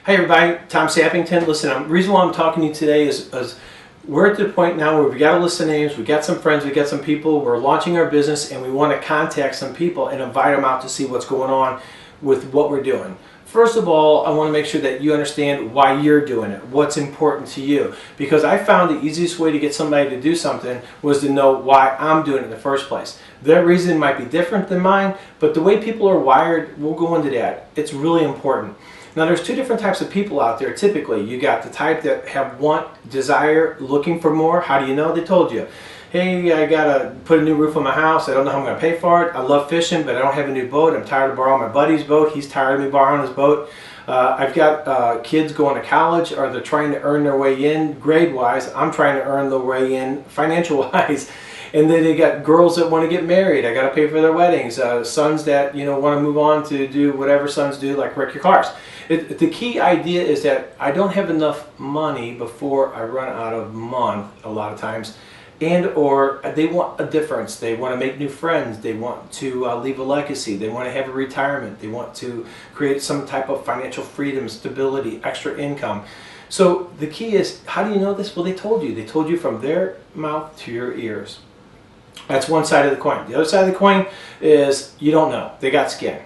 Hey everybody, Tom Sappington. Listen, the reason why I'm talking to you today is we're at the point now where we got a list of names, we got some friends, we got some people, we're launching our business and we want to contact some people and invite them out to see what's going on with what we're doing. First of all, I want to make sure that you understand why you're doing it, what's important to you. Because I found the easiest way to get somebody to do something was to know why I'm doing it in the first place. Their reason might be different than mine, but the way people are wired, we'll go into that. It's really important. Now there's two different types of people out there typically. You got the type that have want, desire, looking for more. How do you know? They told you. Hey, I gotta put a new roof on my house. I don't know how I'm gonna pay for it. I love fishing, but I don't have a new boat. I'm tired of borrowing my buddy's boat. He's tired of me borrowing his boat. I've got kids going to college, or they're trying to earn their way in grade-wise. I'm trying to earn their way in financial-wise. And then they got girls that want to get married. I got to pay for their weddings. Sons that want to move on to do whatever sons do, like wreck your cars. The key idea is that I don't have enough money before I run out of month a lot of times, and or they want a difference. They want to make new friends. They want to leave a legacy. They want to have a retirement. They want to create some type of financial freedom, stability, extra income. So the key is, how do you know this? Well, they told you. They told you from their mouth to your ears. That's one side of the coin. The other side of the coin is you don't know. They got skin.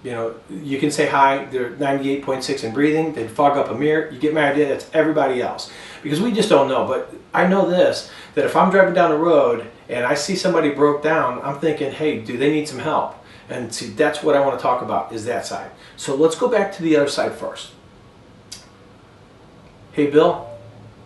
You can say hi, they're 98.6 in breathing, they fog up a mirror, you get my idea, that's everybody else. Because we just don't know, but I know this, that if I'm driving down the road and I see somebody broke down, I'm thinking, hey, do they need some help? And see, that's what I want to talk about, is that side. So let's go back to the other side first. Hey Bill,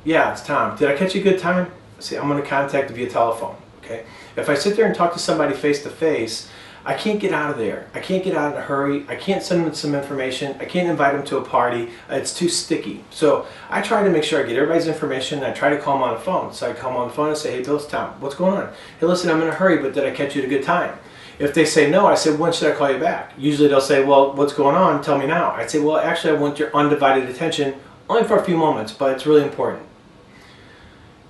yeah, it's Tom. Did I catch you a good time? See, I'm going to contact via telephone, okay? If I sit there and talk to somebody face to face, I can't get out of there. I can't get out in a hurry. I can't send them some information. I can't invite them to a party. It's too sticky. So I try to make sure I get everybody's information. I try to call them on the phone. So I call them on the phone and say, hey Bill, it's Tom. What's going on? Hey, listen, I'm in a hurry, but did I catch you at a good time? If they say no, I say, when should I call you back? Usually they'll say, well, what's going on? Tell me now. I'd say, well, actually I want your undivided attention only for a few moments, but it's really important.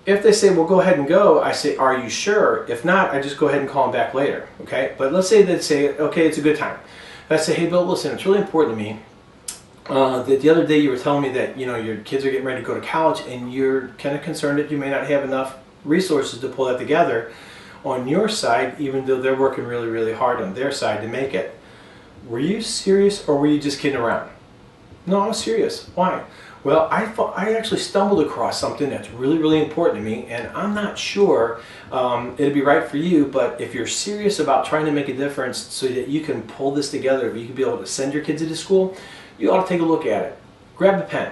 If they say, well, go ahead and go, I say, are you sure? If not, I just go ahead and call them back later, okay? But let's say they say, okay, it's a good time. I say, hey, Bill, listen, it's really important to me that the other day you were telling me that, your kids are getting ready to go to college and you're kind of concerned that you may not have enough resources to pull that together on your side, even though they're working really, really hard on their side to make it. Were you serious or were you just kidding around? No, I was serious. Why? Well, I actually stumbled across something that's really, really important to me, and I'm not sure it'd be right for you, but if you're serious about trying to make a difference so that you can pull this together, you can be able to send your kids to school, you ought to take a look at it. Grab a pen.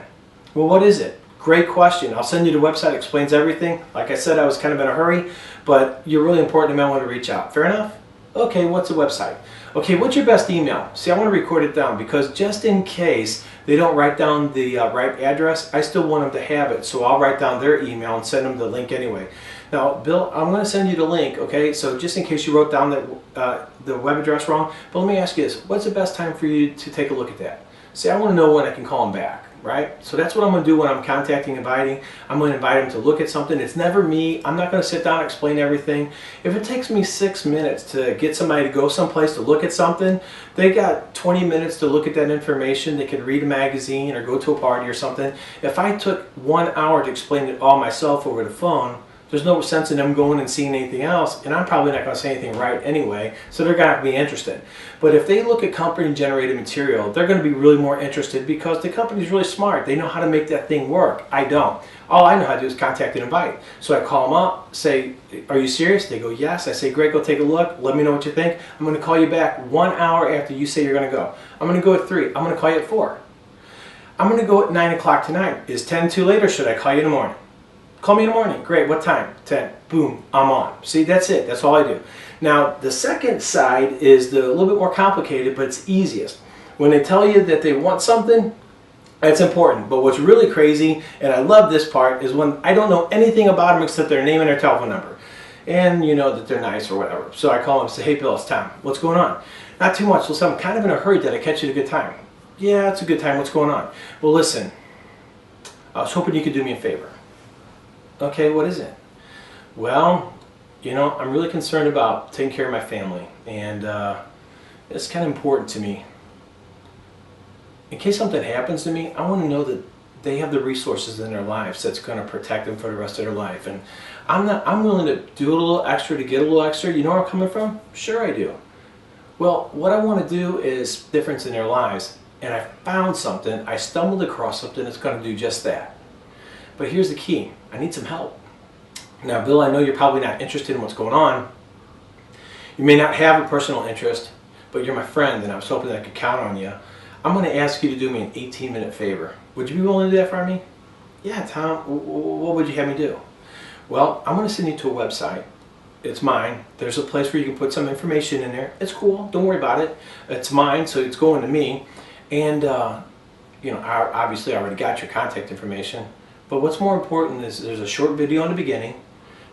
Well, what is it? Great question. I'll send you the website, it explains everything. Like I said, I was kind of in a hurry, but you're really important to me. I want to reach out. Fair enough? Okay, what's the website? Okay, what's your best email? See, I want to record it down because just in case they don't write down the right address, I still want them to have it. So I'll write down their email and send them the link anyway. Now, Bill, I'm going to send you the link, okay? So just in case you wrote down the web address wrong, but let me ask you this. What's the best time for you to take a look at that? See, I want to know when I can call them back, right? So that's what I'm going to do when I'm contacting, inviting. I'm going to invite them to look at something. It's never me. I'm not going to sit down and explain everything. If it takes me 6 minutes to get somebody to go someplace to look at something, they got 20 minutes to look at that information. They could read a magazine or go to a party or something. If I took 1 hour to explain it all myself over the phone, there's no sense in them going and seeing anything else, and I'm probably not going to say anything right anyway, so they're going to be interested. But if they look at company-generated material, they're going to be really more interested because the company's really smart. They know how to make that thing work. I don't. All I know how to do is contact and invite. So I call them up, say, are you serious? They go, yes. I say, great, go take a look. Let me know what you think. I'm going to call you back 1 hour after you say you're going to go. I'm going to go at 3. I'm going to call you at 4. I'm going to go at 9 o'clock tonight. Is 10 too late or should I call you in the morning? Call me in the morning. Great. What time? 10. Boom. I'm on. See, that's it. That's all I do. Now, the second side is a little bit more complicated, but it's easiest. When they tell you that they want something, that's important. But what's really crazy, and I love this part, is when I don't know anything about them except their name and their telephone number. And you know that they're nice or whatever. So I call them and say, hey, Bill, it's Tom. What's going on? Not too much. Listen, I'm kind of in a hurry. Did I catch you at a good time? Yeah, it's a good time. What's going on? Well, listen, I was hoping you could do me a favor. Okay, what is it? Well, I'm really concerned about taking care of my family, and it's kind of important to me. in case something happens to me, I want to know that they have the resources in their lives that's going to protect them for the rest of their life. And I'm willing to do a little extra to get a little extra. You know where I'm coming from? Sure I do. Well, what I want to do is difference in their lives, and I found something, I stumbled across something that's going to do just that. But here's the key, I need some help. Now, Bill, I know you're probably not interested in what's going on. You may not have a personal interest, but you're my friend, and I was hoping that I could count on you. I'm going to ask you to do me an 18-minute favor. Would you be willing to do that for me? Yeah, Tom, what would you have me do? Well, I'm going to send you to a website. It's mine. There's a place where you can put some information in there. It's cool. Don't worry about it. It's mine, so it's going to me. And, you know, obviously I already got your contact information. But what's more important is there's a short video in the beginning.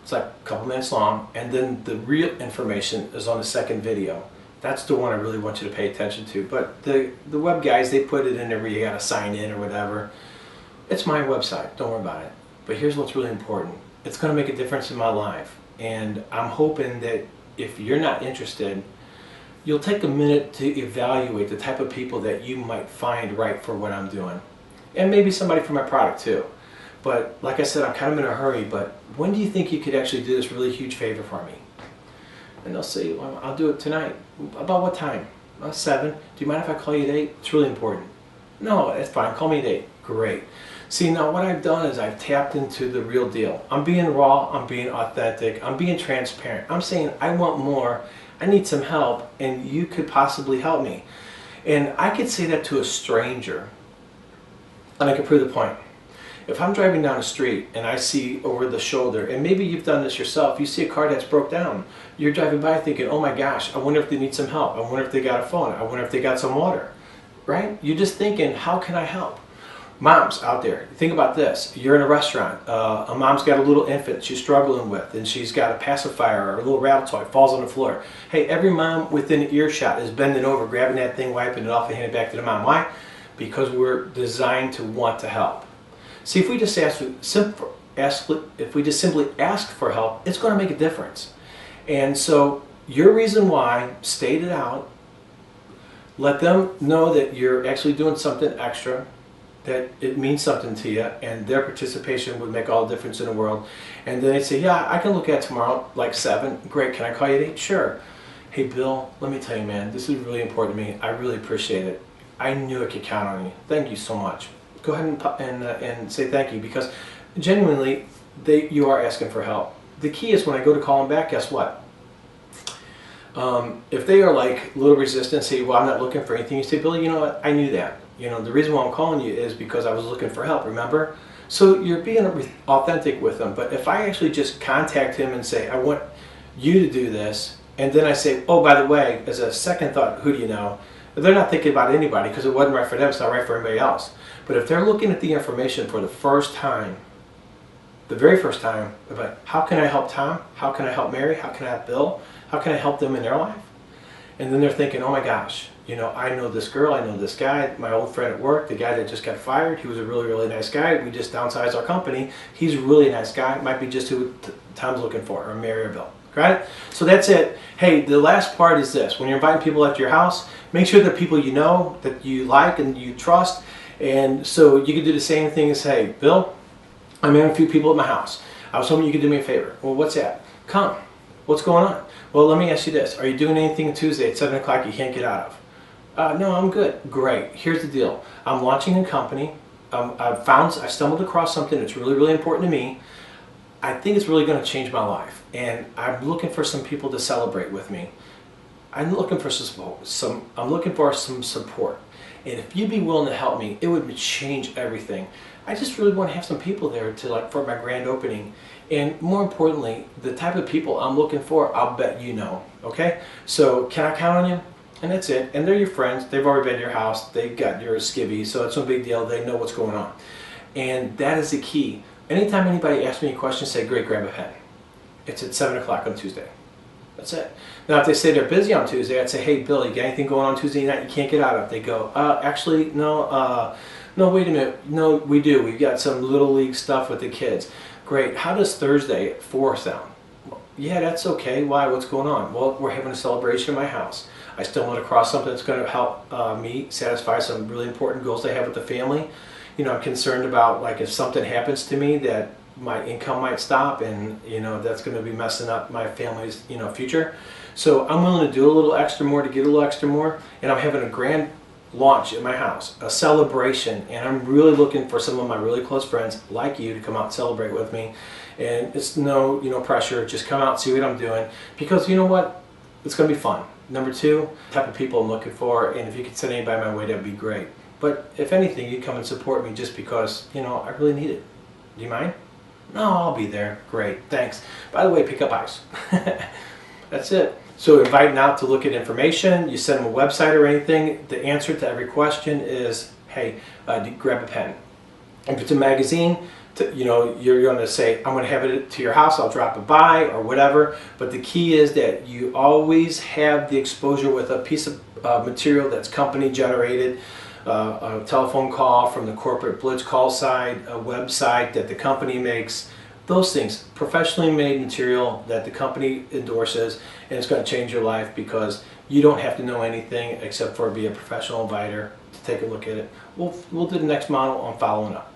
It's like a couple minutes long. And then the real information is on the second video. That's the one I really want you to pay attention to. But the web guys, they put it in there where you got to sign in or whatever. It's my website. Don't worry about it. But here's what's really important. It's going to make a difference in my life. And I'm hoping that if you're not interested, you'll take a minute to evaluate the type of people that you might find right for what I'm doing. And maybe somebody for my product too. But like I said, I'm kind of in a hurry, but when do you think you could actually do this really huge favor for me? And they'll say, well, I'll do it tonight. About what time? 7. Do you mind if I call you at 8? It's really important. No, that's fine. Call me at 8. Great. See, now what I've done is I've tapped into the real deal. I'm being raw. I'm being authentic. I'm being transparent. I'm saying I want more. I need some help, and you could possibly help me. And I could say that to a stranger, and I could prove the point. If I'm driving down the street and I see over the shoulder, and maybe you've done this yourself, you see a car that's broke down. You're driving by thinking, oh my gosh, I wonder if they need some help. I wonder if they got a phone. I wonder if they got some water. Right? You're just thinking, how can I help? Moms out there, think about this. You're in a restaurant. A mom's got a little infant she's struggling with, and she's got a pacifier or a little rattle toy, falls on the floor. Hey, every mom within earshot is bending over, grabbing that thing, wiping it off, and handing it back to the mom. Why? Because we're designed to want to help. See, if we just if we just simply ask for help, it's going to make a difference. And so your reason why, state it out. Let them know that you're actually doing something extra, that it means something to you, and their participation would make all the difference in the world. And then they say, yeah, I can look at tomorrow, like 7. Great, can I call you at 8? Sure. Hey, Bill, let me tell you, man, this is really important to me. I really appreciate it. I knew I could count on you. Thank you so much. Go ahead and say thank you, because genuinely, you are asking for help. The key is when I go to call them back, guess what? If they are like a little resistant, say, well, I'm not looking for anything, you say, Billy, you know what, I knew that. You know, the reason why I'm calling you is because I was looking for help, remember? So you're being authentic with them. But if I actually just contact him and say, I want you to do this, and then I say, oh, by the way, as a second thought, who do you know? They're not thinking about anybody because it wasn't right for them, it's not right for anybody else. But if they're looking at the information for the first time, the very first time, about how can I help Tom? How can I help Mary? How can I help Bill? How can I help them in their life? And then they're thinking, oh my gosh, you know, I know this girl, I know this guy, my old friend at work, the guy that just got fired, he was a really, really nice guy. We just downsized our company. He's a really nice guy. Might be just who Tom's looking for, or Mary or Bill. Got it? So that's it. Hey, the last part is this. When you're inviting people up to your house, make sure they're people you know, that you like and you trust. And so you could do the same thing as, hey, Bill, I'm having a few people at my house. I was hoping you could do me a favor. Well, what's that? Come. What's going on? Well, let me ask you this. Are you doing anything Tuesday at 7 o'clock you can't get out of? No, I'm good. Great. Here's the deal. I'm launching a company. I stumbled across something that's really, really important to me. I think it's really going to change my life. And I'm looking for some people to celebrate with me. I'm looking for some support. And if you'd be willing to help me, it would change everything. I just really want to have some people there to for my grand opening. And more importantly, the type of people I'm looking for, I'll bet you know. Okay? So can I count on you? And that's it. And they're your friends. They've already been to your house. They got your skivvy, so it's no big deal. They know what's going on. And that is the key. Anytime anybody asks me a question, say, great, grab a pen. It's at 7 o'clock on Tuesday. That's it. Now, if they say they're busy on Tuesday, I'd say, hey, Billy, got anything going on Tuesday night you can't get out of? They go, actually, no, no, wait a minute. No, we do. We've got some Little League stuff with the kids. Great. How does Thursday at 4 sound? Well, yeah, that's okay. Why? What's going on? Well, we're having a celebration in my house. I stumbled across something that's going to help me satisfy some really important goals I have with the family. You know, I'm concerned about, like, if something happens to me, that my income might stop, and you know that's going to be messing up my family's, you know, future. So I'm willing to do a little extra more to get a little extra more, and I'm having a grand launch at my house, a celebration, and I'm really looking for some of my really close friends like you to come out and celebrate with me. And it's no, you know, pressure, just come out, see what I'm doing, because you know what, it's going to be fun. Number two, the type of people I'm looking for, and if you could send anybody my way, that'd be great. But if anything, you come and support me just because, you know, I really need it. Do you mind? No, I'll be there. Great, thanks. By the way, pick up ice. That's it. So inviting out to look at information, you send them a website or anything, the answer to every question is, hey, grab a pen. If it's a magazine, you know, you're going to say, I'm going to have it to your house, I'll drop it by or whatever. But the key is that you always have the exposure with a piece of material that's company generated, a telephone call from the corporate blitz call side, a website that the company makes. Those things, professionally made material that the company endorses, and it's going to change your life because you don't have to know anything except for be a professional inviter to take a look at it. We'll do the next model on following up.